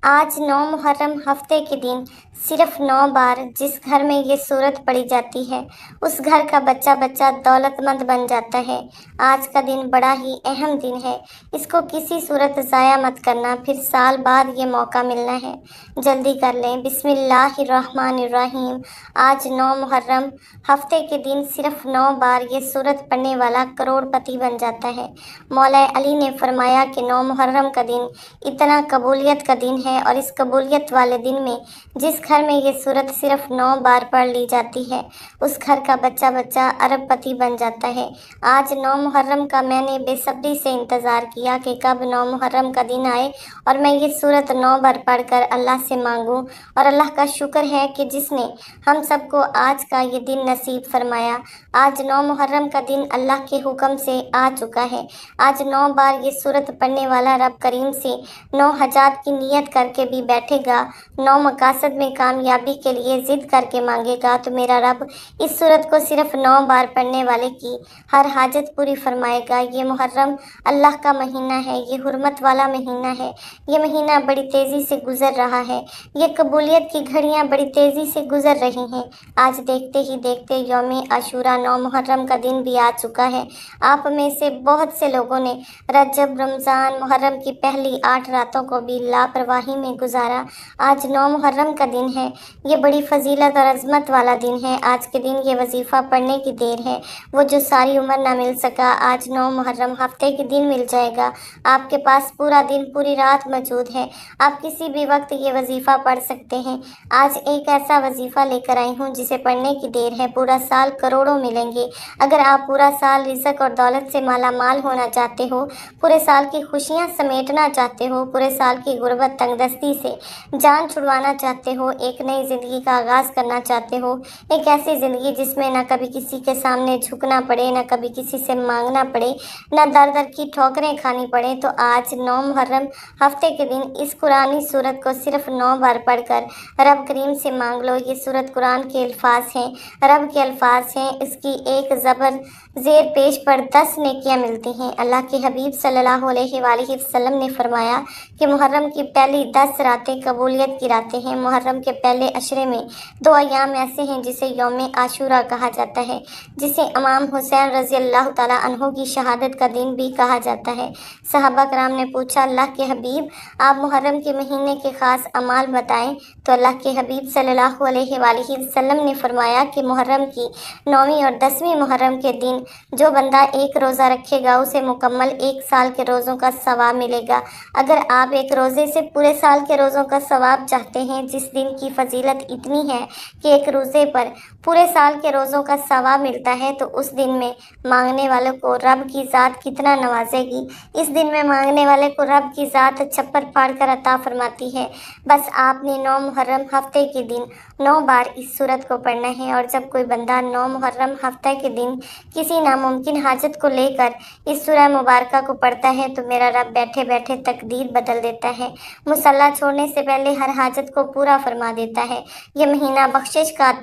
आज 9 मुहर्रम हफ्ते के दिन सिर्फ 9 बार जिस घर में ये सूरत पढ़ी जाती है उस घर का बच्चा बच्चा दौलतमंद बन जाता है। आज का दिन बड़ा ही अहम दिन है, इसको किसी सूरत ज़ाया मत करना, फिर साल बाद ये मौका मिलना है। जल्दी कर लें। बिस्मिल्लाहिर्रहमानिर्रहीम। आज 9 मुहर्रम हफ्ते के दिन सिर्फ 9 बार ये सूरत पढ़ने वाला करोड़पति बन जाता है। मौला अली ने फरमाया कि 9 मुहर्रम का दिन इतना कबूलियत का दिन है और इस कबूलियत वाले दिन में जिस घर में ये सूरत सिर्फ 9 बार पढ़ ली जाती है उस घर का बच्चा बच्चा अरबपति बन जाता है। आज 9 मुहर्रम का मैंने बेसब्री से इंतज़ार किया कि कब 9 मुहर्रम का दिन आए और मैं ये सूरत 9 बार पढ़कर अल्लाह से मांगूं। और अल्लाह का शुक्र है कि जिसने हम सबको आज का ये दिन नसीब फरमाया। आज 9 मुहर्रम का दिन अल्लाह के हुक्म से आ चुका है। आज 9 बार ये सूरत पढ़ने वाला रब करीम से 9 हजात की नियत करके भी बैठेगा, 9 मकासद में कामयाबी के लिए ज़िद करके मांगेगा तो मेरा रब इस सूरत को सिर्फ 9 बार पढ़ने वाले की हर हाजत पूरी फरमाएगा। ये मुहर्रम अल्लाह का महीना है, ये हुर्मत वाला महीना है। ये महीना बड़ी तेज़ी से गुज़र रहा है, ये कबूलियत की घड़ियाँ बड़ी तेज़ी से गुज़र रही हैं। आज देखते ही देखते यौम आशूरा 9 मुहर्रम का दिन भी आ चुका है। आप में से बहुत से लोगों ने रजब, रमज़ान, मुहर्रम की पहली 8 रातों को भी लापरवाही में गुजारा। आज 9 मुहर्रम का दिन है, ये बड़ी फजीलत और अज़मत वाला दिन है। आज के दिन ये वजीफ़ा पढ़ने की देर है, वो जो सारी उम्र ना मिल सका आज 9 मुहर्रम हफ्ते के दिन मिल जाएगा। आपके पास पूरा दिन पूरी रात मौजूद है, आप किसी भी वक्त ये वजीफ़ा पढ़ सकते हैं। आज एक ऐसा वजीफ़ा लेकर आई हूँ जिसे पढ़ने की देर है, पूरा साल करोड़ों मिलेंगे। अगर आप पूरा साल रिज़्क और दौलत से माला माल होना चाहते हो, पूरे साल की खुशियाँ समेटना चाहते हो, पूरे साल की गुर्बत तंगदस्ती से जान छुड़वाना चाहते हो, एक नई ज़िंदगी का आगाज़ करना चाहते हो, एक ऐसी ज़िंदगी जिसमें ना कभी किसी के सामने झुकना पड़े, ना कभी किसी से मांगना पड़े, ना दर दर की ठोकरें खानी पड़े, तो आज 9 मुहर्रम हफ्ते के दिन इस कुरानी सूरत को सिर्फ 9 बार पढ़कर रब करीम से मांग लो। ये सूरत कुरान के अल्फाज हैं, रब के अल्फाज हैं। इसकी एक ज़बर ज़ेर पेश पर 10 नेकियां मिलती हैं। अल्लाह के हबीब सल्लल्लाहु अलैहि वसल्लम ने फरमाया कि मुहर्रम की पहली 10 रातें कबूलियत की रातें हैं। मुहर्रम के पहले अशरे में 2 अय्याम ऐसे हैं जिसे यौम आशूरा कहा जाता है, जिसे इमाम हुसैन रज़ी अल्लाह तआला अन्हु की शहादत का दिन भी कहा जाता है। सहाबा कराम ने पूछा, अल्लाह के हबीब आप मुहर्रम के महीने के ख़ास अमाल बताएं। तो अल्लाह के हबीब सल्लल्लाहु अलैहि वसल्लम ने फरमाया कि मुहर्रम की 9वीं और 10वीं मुहर्रम के दिन जो बंदा एक रोज़ा रखेगा उसे मुकम्मल 1 साल के रोज़ों का सवाब मिलेगा। अगर आप एक रोज़े से पूरे साल के रोज़ों का सवाब चाहते हैं, जिस दिन की फजीलत इतनी है कि एक रोज़े पर पूरे साल के रोज़ों का सवाब मिलता है, तो उस दिन में मांगने वालों को रब की ज़ात कितना नवाजेगी। इस दिन में मांगने वाले को रब की ज़ात छप्पर फाड़ कर अता फरमाती है। बस आपने 9 मुहर्रम हफ्ते के दिन 9 बार इस सूरत को पढ़ना है। और जब कोई बंदा 9 मुहर्रम हफ्ते के दिन किसी नामुमकिन हाजत को लेकर इस सूरह मुबारका को पढ़ता है तो मेरा रब बैठे बैठे तकदीर बदल देता है, मुसल्ला छोड़ने से पहले हर हाजत को पूरा फरमा देता है। ये महीना बख्शिश का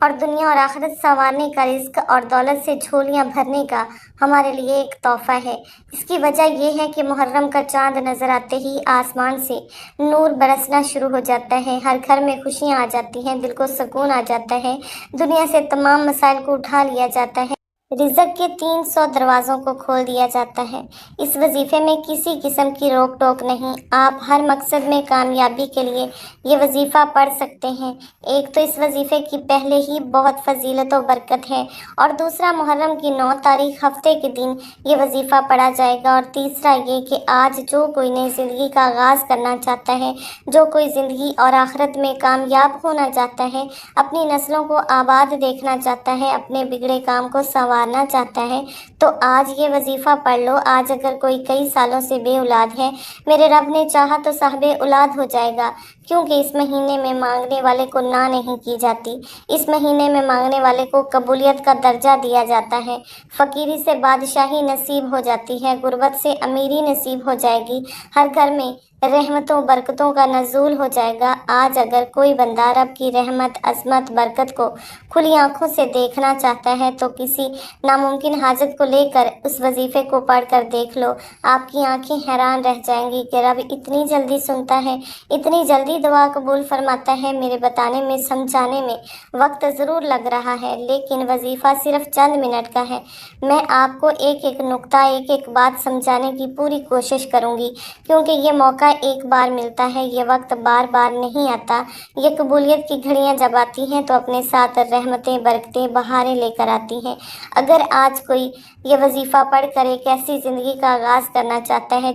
और दुनिया और आखिरत संवारने का, रिज़्क और दौलत से झोलियाँ भरने का हमारे लिए एक तोहफ़ा है। इसकी वजह यह है कि मुहर्रम का चाँद नज़र आते ही आसमान से नूर बरसना शुरू हो जाता है, हर घर में खुशियाँ आ जाती हैं, दिल को सुकून आ जाता है, दुनिया से तमाम मसाइल को उठा लिया जाता है, रिज़्क के 300 दरवाज़ों को खोल दिया जाता है। इस वजीफ़े में किसी किस्म की रोक टोक नहीं, आप हर मकसद में कामयाबी के लिए ये वजीफ़ा पढ़ सकते हैं। एक तो इस वजीफ़े की पहले ही बहुत फजीलत और बरकत है, और दूसरा मुहर्रम की 9 तारीख हफ्ते के दिन ये वजीफ़ा पढ़ा जाएगा। और तीसरा ये कि आज जो कोई नई ज़िंदगी का आगाज़ करना चाहता है, जो कोई ज़िंदगी और आखिरत में कामयाब होना चाहता है, अपनी नस्लों को आबाद देखना चाहता है, अपने बिगड़े काम को संवारना चाहता है, तो आज ये वजीफ़ा पढ़ लो। आज अगर कोई कई सालों से बे औलाद है, मेरे रब ने चाहा तो साहबे औलाद हो जाएगा, क्योंकि इस महीने में मांगने वाले को ना नहीं की जाती। इस महीने में मांगने वाले को कबूलियत का दर्जा दिया जाता है, फ़कीरी से बादशाही नसीब हो जाती है, गुर्बत से अमीरी नसीब हो जाएगी। हर घर में رحمتوں برکتوں کا نزول ہو جائے گا۔ آج اگر کوئی بندہ رب کی رحمت، عظمت، برکت کو کھلی آنکھوں سے دیکھنا چاہتا ہے تو کسی ناممکن حاجت کو لے کر اس وظیفے کو پڑھ کر دیکھ لو۔ آپ کی آنکھیں حیران رہ جائیں گی کہ رب اتنی جلدی سنتا ہے، اتنی جلدی دعا قبول فرماتا ہے۔ میرے بتانے میں، سمجھانے میں وقت ضرور لگ رہا ہے، لیکن وظیفہ صرف چند منٹ کا ہے۔ میں آپ کو ایک ایک نقطہ، ایک ایک بات سمجھانے کی پوری کوشش کروں گی، کیونکہ یہ موقع ایک بار ملتا ہے، یہ وقت بار بار نہیں آتا۔ یہ قبولیت کی گھڑیاں جب آتی ہیں تو اپنے ساتھ رحمتیں، برکتیں، بہاریں لے کر آتی ہیں۔ اگر آج کوئی یہ وظیفہ پڑھ کر ایک ایسی زندگی کا آغاز کرنا چاہتا ہے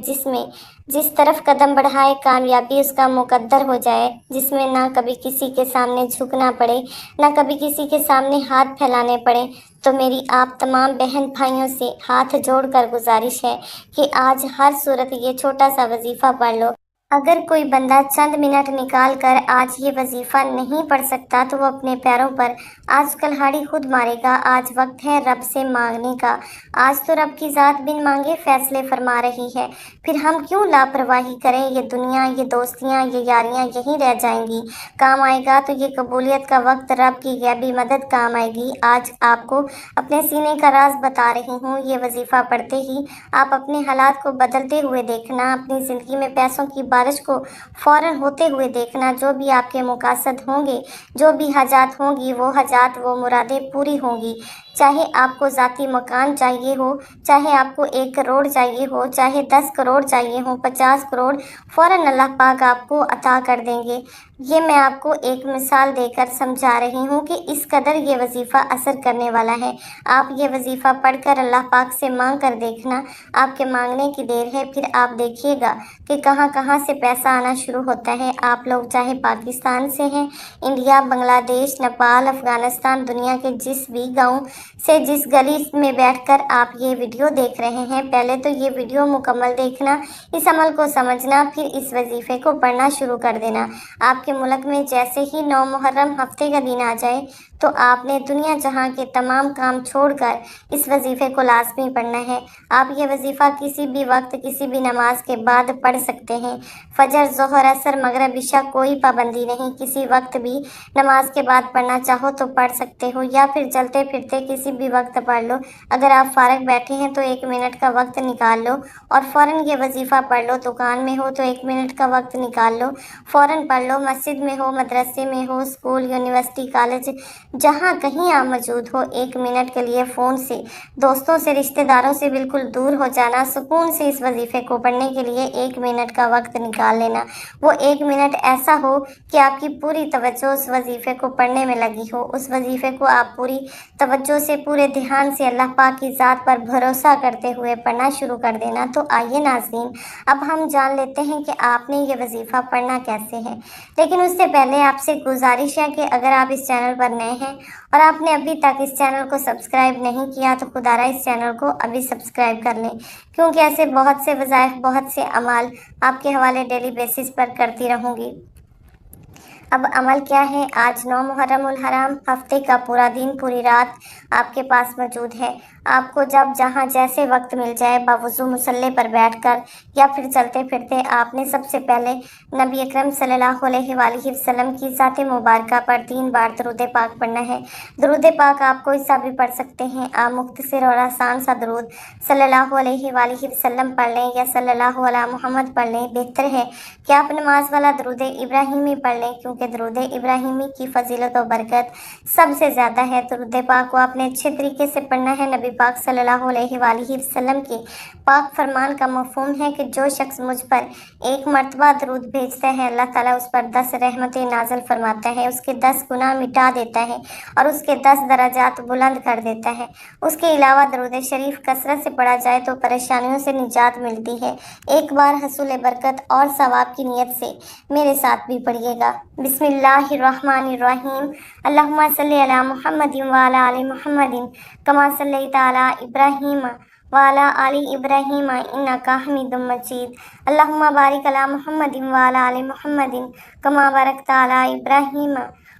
جس طرف قدم بڑھائے کامیابی اس کا مقدر ہو جائے، جس میں نہ کبھی کسی کے سامنے جھکنا پڑے، نہ کبھی کسی کے سامنے ہاتھ پھیلانے پڑے، تو میری آپ تمام بہن بھائیوں سے ہاتھ جوڑ کر گزارش ہے کہ آج ہر صورت یہ چھوٹا سا وظیفہ پڑھ لو۔ اگر کوئی بندہ چند منٹ نکال کر آج یہ وظیفہ نہیں پڑھ سکتا تو وہ اپنے پیروں پر آج کلہاڑی خود مارے گا۔ آج وقت ہے رب سے مانگنے کا۔ آج تو رب کی ذات بن مانگے فیصلے فرما رہی ہے، پھر ہم کیوں لاپرواہی کریں؟ یہ دنیا، یہ دوستیاں، یہ یاریاں یہیں رہ جائیں گی۔ کام آئے گا تو یہ قبولیت کا وقت، رب کی غیبی مدد کام آئے گی۔ آج آپ کو اپنے سینے کا راز بتا رہی ہوں، یہ وظیفہ پڑھتے ہی آپ اپنے حالات کو بدلتے ہوئے دیکھنا، اپنی زندگی میں پیسوں کی بارش کو فوراً ہوتے ہوئے دیکھنا۔ جو بھی آپ کے مقاصد ہوں گے، جو بھی حاجات ہوں گی، وہ حاجات، وہ مرادیں پوری ہوں گی۔ چاہے آپ کو ذاتی مکان چاہیے ہو، چاہے آپ کو 1 کروڑ چاہیے ہو، چاہے 10 کروڑ چاہیے ہو، 50 کروڑ، فوراً اللہ پاک آپ کو عطا کر دیں گے۔ یہ میں آپ کو ایک مثال دے کر سمجھا رہی ہوں کہ اس قدر یہ وظیفہ اثر کرنے والا ہے۔ آپ یہ وظیفہ پڑھ کر اللہ پاک سے مانگ کر دیکھنا، آپ کے مانگنے کی دیر ہے، پھر آپ دیکھیے گا کہ کہاں کہاں سے پیسہ آنا شروع ہوتا ہے۔ آپ لوگ چاہے پاکستان سے ہیں، انڈیا، بنگلہ دیش، نیپال، افغانستان، دنیا کے جس بھی گاؤں سے، جس گلی میں بیٹھ کر آپ یہ ویڈیو دیکھ رہے ہیں، پہلے تو یہ ویڈیو مکمل دیکھنا، اس عمل کو سمجھنا، پھر اس وظیفے کو پڑھنا شروع کر دینا۔ آپ کے ملک میں جیسے ہی 9 محرم ہفتے کا دن آ جائے تو آپ نے دنیا جہاں کے تمام کام چھوڑ کر اس وظیفے کو لازمی پڑھنا ہے۔ آپ یہ وظیفہ کسی بھی وقت، کسی بھی نماز کے بعد پڑھ سکتے ہیں۔ فجر، ظہر، عصر، مغرب، عشاء، کوئی پابندی نہیں، کسی وقت بھی نماز کے بعد پڑھنا چاہو تو پڑھ سکتے ہو، یا پھر چلتے پھرتے کسی بھی وقت پڑھ لو۔ اگر آپ فارغ بیٹھے ہیں تو 1 منٹ کا وقت نکال لو اور فوراً یہ وظیفہ پڑھ لو۔ دکان میں ہو تو 1 منٹ کا وقت نکال لو، فوراً پڑھ لو۔ مسجد میں ہو، مدرسے میں ہو، اسکول، یونیورسٹی، کالج، جہاں کہیں آپ موجود ہو، 1 منٹ کے لیے فون سے، دوستوں سے، رشتہ داروں سے بالکل دور ہو جانا، سکون سے اس وظیفے کو پڑھنے کے لیے 1 منٹ کا وقت نکال لینا۔ وہ 1 منٹ ایسا ہو کہ آپ کی پوری توجہ اس وظیفے کو پڑھنے میں لگی ہو۔ اس وظیفے کو آپ پوری توجہ سے، پورے دھیان سے اللہ پاک کی ذات پر بھروسہ کرتے ہوئے پڑھنا شروع کر دینا۔ تو آئیے ناظرین، اب ہم جان لیتے ہیں کہ آپ نے یہ وظیفہ پڑھنا کیسے ہے۔ لیکن اس سے پہلے آپ سے گزارش ہے کہ اگر آپ اس چینل پر نئے ہیں اور آپ نے ابھی تک اس چینل کو سبسکرائب نہیں کیا تو خدا را اس چینل کو ابھی سبسکرائب کر لیں، کیونکہ ایسے بہت سے وظائف، بہت سے اعمال آپ کے حوالے ڈیلی بیسس پر کرتی رہوں گی۔ اب عمل کیا ہے؟ آج 9 محرم الحرام، ہفتے کا پورا دن، پوری رات آپ کے پاس موجود ہے۔ آپ کو جب جہاں جیسے وقت مل جائے، باوضو مصلی پر بیٹھ کر یا پھر چلتے پھرتے، آپ نے سب سے پہلے نبی اکرم صلی اللہ علیہ وآلہ وسلم کی ذات مبارکہ پر 3 بار درود پاک پڑھنا ہے۔ درود پاک آپ کوئی سا بھی پڑھ سکتے ہیں۔ آپ مختصر اور آسان سا درود صلی اللہ علیہ وآلہ وسلم پڑھ لیں یا صلی اللہ علی محمد پڑھ لیں۔ بہتر ہے کہ آپ نماز والا درود ابراہیمی پڑھ لیں، کیونکہ درود ابراہیمی کی فضیلت و برکت سب سے زیادہ ہے۔ درود پاک کو آپ نے اچھے طریقے سے پڑھنا ہے۔ نبی پاک صلی اللہ علیہ وآلہ وسلم کے پاک فرمان کا مفہوم ہے کہ جو شخص مجھ پر 1 مرتبہ درود بھیجتا ہے، اللہ تعالیٰ اس پر 10 رحمتیں نازل فرماتا ہے، اس کے 10 گناہ مٹا دیتا ہے اور اس کے 10 درجات بلند کر دیتا ہے۔ اس کے علاوہ درود شریف کثرت سے پڑھا جائے تو پریشانیوں سے نجات ملتی ہے۔ ایک بار حصول برکت اور ثواب کی نیت سے میرے ساتھ بھی پڑھیے گا۔ بسم اللہ الرحمن الرحیم۔ اللہم صلی علی محمد وعلی آل محمد کما صلیت علی ابراہیم وعلی آل ابراہیم انک حمید مجید۔ اللہم بارک علی محمد وعلی آل محمد کما بارکت علی ابراہیم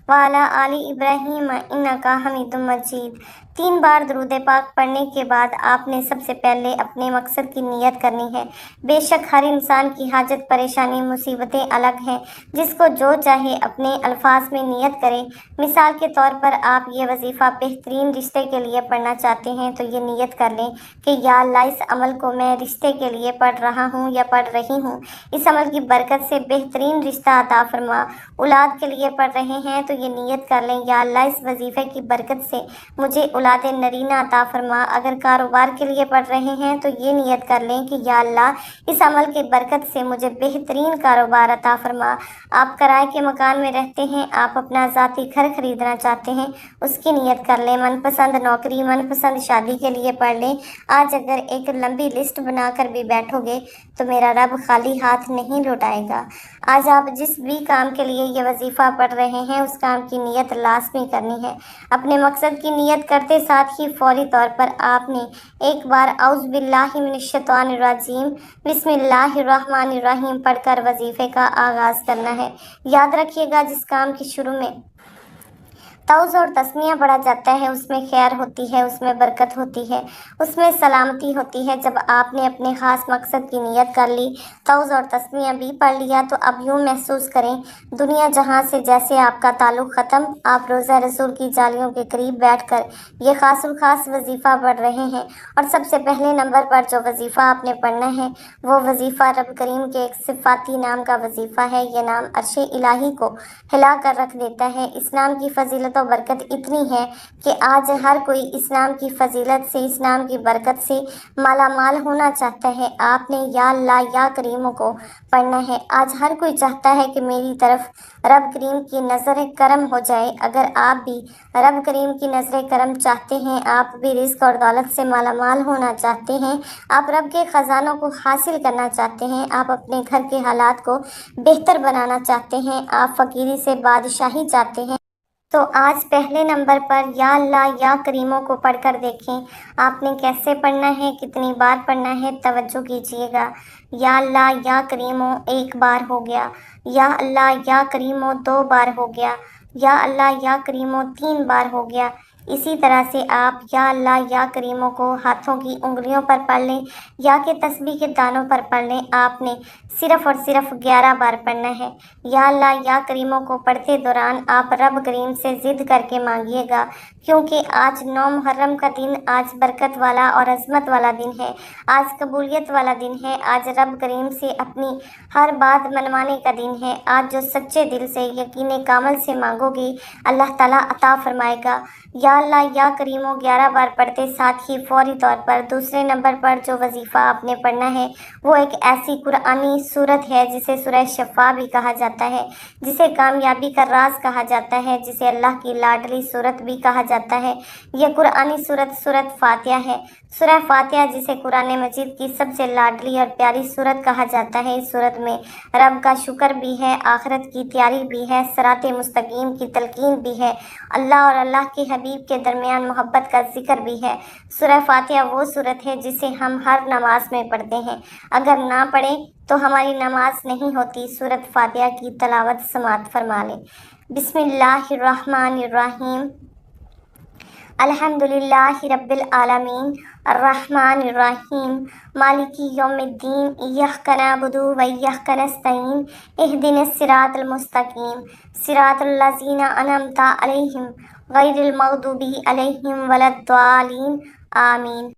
وعلی آل ابراہیم انک حمید مجید۔ 3 बार दुरूद पाक पढ़ने के बाद आपने सबसे पहले अपने मकसद की नियत करनी है। बेशक हर इंसान की हाजत परेशानी मुसीबतें अलग हैं, जिसको जो चाहे अपने अल्फाज में नियत करे। मिसाल के तौर पर आप ये वजीफ़ा बेहतरीन रिश्ते के लिए पढ़ना चाहते हैं तो ये नियत कर लें कि या अल्लाह, इस अमल को मैं रिश्ते के लिए पढ़ रहा हूँ या पढ़ रही हूँ, इस अमल की बरकत से बेहतरीन रिश्ता अता फरमा। औलाद के लिए पढ़ रहे हैं तो ये नियत कर लें, या अल्लाह, इस वजीफ़े की बरकत से मुझे औलाद नरीना अता फरमा। अगर कारोबार के लिए पढ़ रहे हैं तो ये नियत कर लें कि या अल्लाह, इस अमल की बरकत से मुझे बेहतरीन कारोबार अता फरमा। आप किराए के मकान में रहते हैं, आप अपना ज़ाती घर खरीदना चाहते हैं, उसकी नियत कर लें। मनपसंद नौकरी, मनपसंद शादी के लिए पढ़ लें। आज अगर एक लंबी लिस्ट बनाकर भी बैठोगे तो मेरा रब खाली हाथ नहीं लौटाएगा। आज आप जिस भी काम के लिए ये वजीफ़ा पढ़ रहे हैं उस काम की नियत लाज़मी करनी है। अपने मकसद की नियत करते साथ ही फौरी तौर पर आपने एक बार औज़ु बिल्लाहि मिनश्शैतानिर रजीम बिस्मिल्लाहिर्रहमानिर्रहीम पढ़कर वजीफ़े का आगाज़ करना है। याद रखिएगा, जिस काम के शुरू में तौज़ और तस्मिया पढ़ा जाता है उसमें खैर होती है, उसमें बरकत होती है, उसमें सलामती होती है। जब आपने अपने ख़ास मकसद की नियत कर ली, तौज़ और तस्मिया भी पढ़ लिया, तो अब यूँ महसूस करें दुनिया जहाँ से जैसे आपका ताल्लुक़ ख़त्म। आप रोज़ा रसूल की जालियों के करीब बैठकर ये ख़ास वजीफ़ा पढ़ रहे हैं और सबसे पहले नंबर पर जो वजीफ़ा आपने पढ़ना है वो वजीफ़ा रब करीम के एक सिफ़ाती नाम का वजीफ़ा है। ये नाम अर्श इलाही को हिला कर रख देता है। इस नाम की फ़जीलत और बरकत इतनी है कि आज हर कोई इस नाम की फ़जीलत से, इस नाम की बरकत से माला माल होना चाहता है। आपने या अल्लाह या करीमों को पढ़ना है। आज हर कोई चाहता है कि मेरी तरफ रब करीम की नज़र करम हो जाए। अगर आप भी रब करीम की नज़र करम चाहते हैं, आप भी रिज़्क़ और दौलत से माला माल होना चाहते हैं, आप रब के ख़जानों को हासिल करना चाहते हैं, आप अपने घर के हालात को बेहतर बनाना चाहते हैं, आप फ़कीरी से बादशाही चाहते हैं, तो आज पहले नंबर पर या अल्लाह या करीमों को पढ़कर देखें। आपने कैसे पढ़ना है, कितनी बार पढ़ना है, तवज्जो कीजिएगा। या अल्लाह या करीमों 1 बार हो गया, या अल्लाह या करीमों 2 बार हो गया, या अल्लाह या करीमों 3 बार हो गया। इसी तरह से आप या अल्लाह या करीमों को हाथों की उंगलियों पर पढ़ लें या कि तस्बीह के दानों पर पढ़ लें। आपने सिर्फ़ और सिर्फ 11 बार पढ़ना है। या अल्लाह या करीमों को पढ़ते दौरान आप रब करीम से ज़िद करके मांगिएगा, क्योंकि आज 9 मुहर्रम का दिन आज बरकत वाला और अज़मत वाला दिन है, आज कबूलियत वाला दिन है, आज रब करीम से अपनी हर बात मनवाने का दिन है। आज जो सच्चे दिल से यकीन कामल से मांगोगे अल्लाह ताला अता फरमाएगा। या अल्लाह या करीमों 11 बार पढ़ते साथ ही फौरी तौर पर दूसरे नंबर पर जो वजीफ़ा आपने पढ़ना है वो एक ऐसी कुरानी सूरत है जिसे सूरह शफ़ा भी कहा जाता है, जिसे कामयाबी का राज कहा जाता है, जिसे अल्लाह की लाडली सूरत भी कहा जाता है। यह कुरानी सूरत फातिहा है। सूरह फातिहा जिसे कुरान मजीद की सबसे लाडली और प्यारी सूरत कहा जाता है। इस सूरत में रब का शुक्र भी है, आखिरत की तैयारी भी है, सिराते मुस्तकीम की तलकीन भी है, अल्लाह और अल्लाह के हबीब के दरमियान मोहब्बत का जिक्र भी है। सूरह फातिहा वो सूरत है जिसे हम हर नमाज में पढ़ते हैं। अगर ना पढ़ें तो हमारी नमाज नहीं होती। सूरत फातिहा की तलावत समाअत फरमा लें। बिस्मिल्लाहिर्रहमानिर्रहीम अल्हम्दुलिल्लाहि रब्बिल आलमीन अर्रहमानिर्रहीम मालिकी यौमिद्दीन इय्याका नअबुदु व इय्याका नस्तईन इहदिनस सिरातल मुस्तकीम सिरातल लज़ीना अनअमता अलैहिम गैरिल मग़दूबि अलैहिम वलद्दालीन आमीन।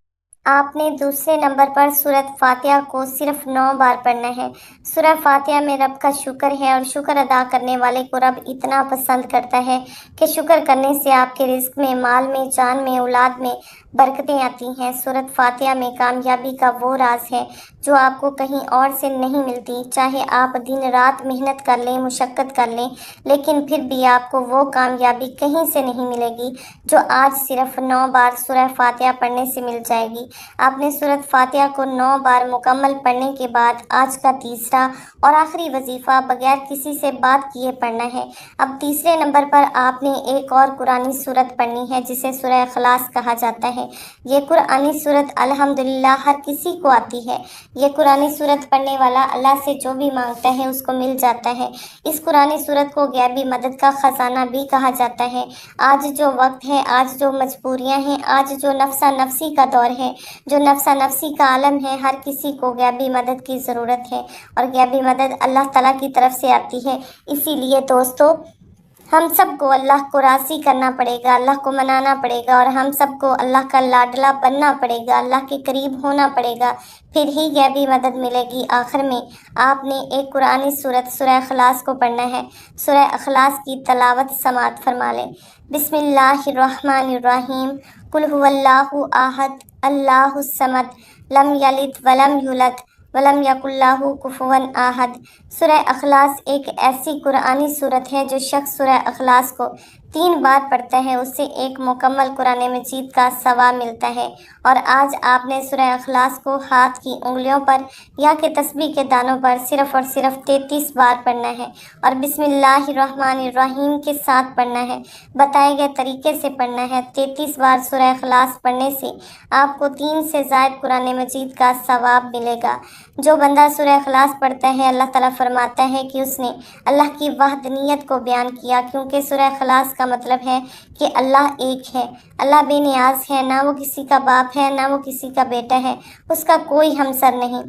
आपने दूसरे नंबर पर सूरत फातिहा को सिर्फ 9 बार पढ़ना है। सूरह फातिहा में रब का शुक्र है और शुक्र अदा करने वाले को रब इतना पसंद करता है कि शुक्र करने से आपके रिज़्क में, माल में, जान में, औलाद में बरकतें आती हैं। सूरत फातिहा में कामयाबी का वो राज है जो आपको कहीं और से नहीं मिलती। चाहे आप दिन रात मेहनत कर लें, मुशक्क़त कर लें, लेकिन फिर भी आपको वो कामयाबी कहीं से नहीं मिलेगी जो आज सिर्फ 9 बार सूरह फातिहा पढ़ने से मिल जाएगी। آپ نے سورۃ فاتحہ کو 9 بار مکمل پڑھنے کے بعد آج کا تیسرا اور آخری وظیفہ بغیر کسی سے بات کیے پڑھنا ہے۔ اب تیسرے نمبر پر آپ نے ایک اور قرآنی سورت پڑھنی ہے جسے سورہ اخلاص کہا جاتا ہے۔ یہ قرآنی سورت الحمدللہ ہر کسی کو آتی ہے۔ یہ قرآنی سورت پڑھنے والا اللہ سے جو بھی مانگتا ہے اس کو مل جاتا ہے۔ اس قرآنی سورت کو غیبی مدد کا خزانہ بھی کہا جاتا ہے۔ آج جو وقت ہے، آج جو مجبوریاں ہیں، آج جو نفسا نفسی کا دور ہے، جو نفسا نفسی کا عالم ہے، ہر کسی کو غیبی مدد کی ضرورت ہے اور غیبی مدد اللہ تعالیٰ کی طرف سے آتی ہے۔ اسی لیے دوستو، ہم سب کو اللہ کو راضی کرنا پڑے گا، اللہ کو منانا پڑے گا اور ہم سب کو اللہ کا لاڈلا بننا پڑے گا، اللہ کے قریب ہونا پڑے گا، پھر ہی غیبی مدد ملے گی۔ آخر میں آپ نے ایک قرآنی سورت سورہ اخلاص کو پڑھنا ہے۔ سورہ اخلاص کی تلاوت سماعت فرما لیں۔ بسم اللہ الرحمن الرحیم۔ قل هو اللہ احد اللہ الصمد لم یلد ولم یولد ولم یکن لہ کفوا احد۔ سورہ اخلاص ایک ایسی قرآنی سورت ہے جو شخص سورہ اخلاص کو 3 بار پڑھتا ہے اسے ایک مکمل قرآن مجید کا ثواب ملتا ہے۔ اور آج آپ نے سورہ اخلاص کو ہاتھ کی انگلیوں پر یا کہ تسبیح کے دانوں پر صرف اور صرف 33 بار پڑھنا ہے اور بسم اللہ الرحمن الرحیم کے ساتھ پڑھنا ہے۔ بتائے گئے طریقے سے پڑھنا ہے۔ 33 بار سورہ اخلاص پڑھنے سے آپ کو 3 سے زائد قرآن مجید کا ثواب ملے گا۔ جو بندہ سورہ اخلاص پڑھتا ہے اللہ تعالیٰ فرماتا ہے کہ اس نے اللہ کی وحدانیت کو بیان کیا، کیونکہ سورہ اخلاص کا مطلب ہے کہ اللہ ایک ہے، اللہ بے نیاز ہے، نہ وہ کسی کا باپ ہے نہ وہ کسی کا بیٹا ہے، اس کا کوئی ہمسر نہیں۔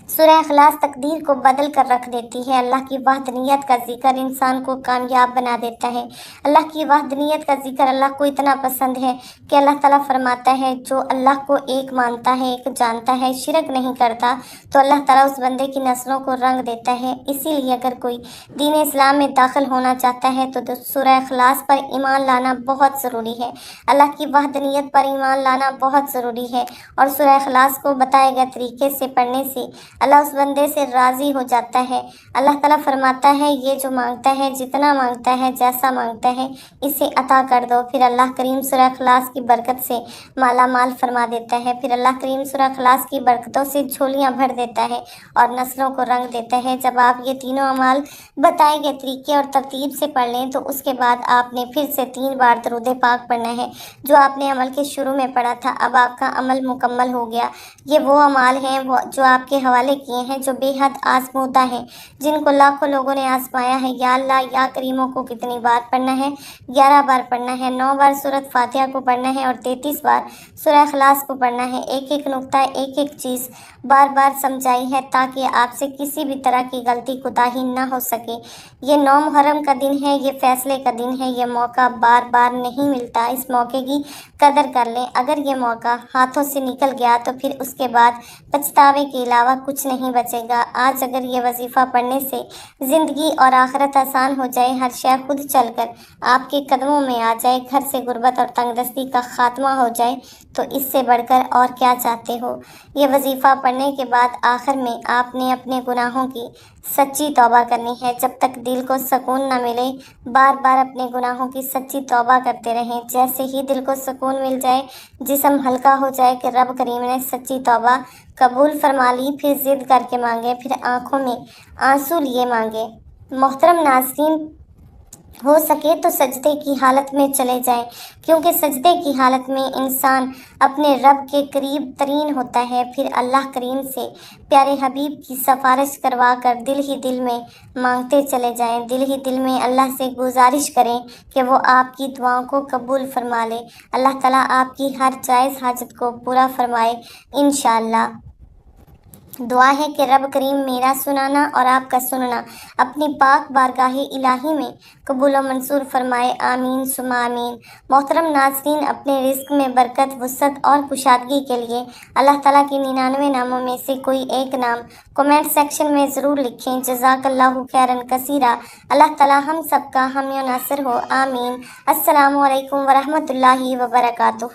سورہ اخلاص تقدیر کو بدل کر رکھ دیتی ہے۔ اللہ کی وحدانیت کا ذکر انسان کو کامیاب بنا دیتا ہے۔ اللہ کی وحدانیت کا ذکر اللہ کو اتنا پسند ہے کہ اللہ تعالیٰ فرماتا ہے جو اللہ کو ایک مانتا ہے، ایک جانتا ہے، شرک نہیں کرتا، تو اللہ تعالیٰ اس بندے کی نسلوں کو رنگ دیتا ہے۔ اسی لیے اگر کوئی دین اسلام میں داخل ہونا چاہتا ہے تو سورہ اخلاص پر ایمان لانا بہت ضروری ہے، اللہ کی وحدانیت پر ایمان لانا بہت ضروری ہے، اور سورہ اخلاص کو بتائے گئے طریقے سے پڑھنے سے اللہ اس بندے سے راضی ہو جاتا ہے۔ اللہ تعالیٰ فرماتا ہے یہ جو مانگتا ہے، جتنا مانگتا ہے، جیسا مانگتا ہے، اسے عطا کر دو۔ پھر اللہ کریم سورہ اخلاص کی برکت سے مالا مال فرما دیتا ہے۔ پھر اللہ کریم سورہ اخلاص کی برکتوں سے جھولیاں بھر دیتا ہے اور نسلوں کو رنگ دیتا ہے۔ جب آپ یہ تینوں اعمال بتائے گئے طریقے اور ترتیب سے پڑھ لیں تو اس کے بعد آپ نے پھر سے 3 بار درود پاک پڑھنا ہے جو آپ نے عمل کے شروع میں پڑھا تھا۔ اب آپ کا عمل مکمل ہو گیا۔ یہ وہ اعمال ہیں جو آپ کے حوالے کیے ہیں جو بے حد آزمودہ ہیں، جن کو لاکھوں لوگوں نے آزمایا ہے۔ یا اللہ یا کریموں کو کتنی بار پڑھنا ہے؟ 11 بار پڑھنا ہے۔ 9 بار سورۃ فاتحہ کو پڑھنا ہے اور 33 بار سورہ اخلاص کو پڑھنا ہے۔ ایک ایک نقطہ، ایک ایک چیز بار بار سمجھائی ہے تاکہ آپ سے کسی بھی طرح کی غلطی کوتاہی نہ ہو سکے۔ یہ 9 محرم کا دن ہے، یہ فیصلے کا دن ہے، یہ موقع بار بار نہیں ملتا۔ اس موقع کی قدر کر لیں۔ اگر یہ موقع ہاتھوں سے نکل گیا تو پھر اس کے بعد پچھتاوے کے علاوہ کچھ نہیں بچے گا۔ آج اگر یہ وظیفہ پڑھنے سے زندگی اور آخرت آسان ہو جائے، ہر شے خود چل کر آپ کے قدموں میں آ جائے، گھر سے غربت اور تنگ دستی کا خاتمہ ہو جائے، تو اس سے بڑھ کر اور کیا چاہتے ہو؟ یہ وظیفہ پڑھنے کے بعد آخر میں آپ نے اپنے گناہوں کی سچی توبہ کرنی ہے۔ جب تک دل کو سکون نہ ملے بار بار اپنے گناہوں کی سچی توبہ کرتے رہیں۔ جیسے ہی دل کو سکون مل جائے، جسم ہلکا ہو جائے کہ رب کریم نے سچی توبہ قبول فرما لی، پھر ضد کر کے مانگے، پھر آنکھوں میں آنسو لیے مانگے۔ محترم ناظرین، ہو سکے تو سجدے کی حالت میں چلے جائیں، کیونکہ سجدے کی حالت میں انسان اپنے رب کے قریب ترین ہوتا ہے۔ پھر اللہ کریم سے پیارے حبیب کی سفارش کروا کر دل ہی دل میں مانگتے چلے جائیں، دل ہی دل میں اللہ سے گزارش کریں کہ وہ آپ کی دعاؤں کو قبول فرما لے۔ اللہ تعالیٰ آپ کی ہر جائز حاجت کو پورا فرمائے انشاءاللہ۔ دعا ہے کہ رب کریم میرا سنانا اور آپ کا سننا اپنی پاک بارگاہ الہی میں قبول و منظور فرمائے، آمین ثم آمین۔ محترم ناظرین، اپنے رزق میں برکت، وسعت اور کشادگی کے لیے اللہ تعالیٰ کے 99 ناموں میں سے کوئی ایک نام کمنٹ سیکشن میں ضرور لکھیں۔ جزاک اللہ خیرا کثیرا۔ اللہ تعالیٰ ہم سب کا حامی و ناصر ہو، آمین۔ السلام علیکم ورحمۃ اللہ وبرکاتہ۔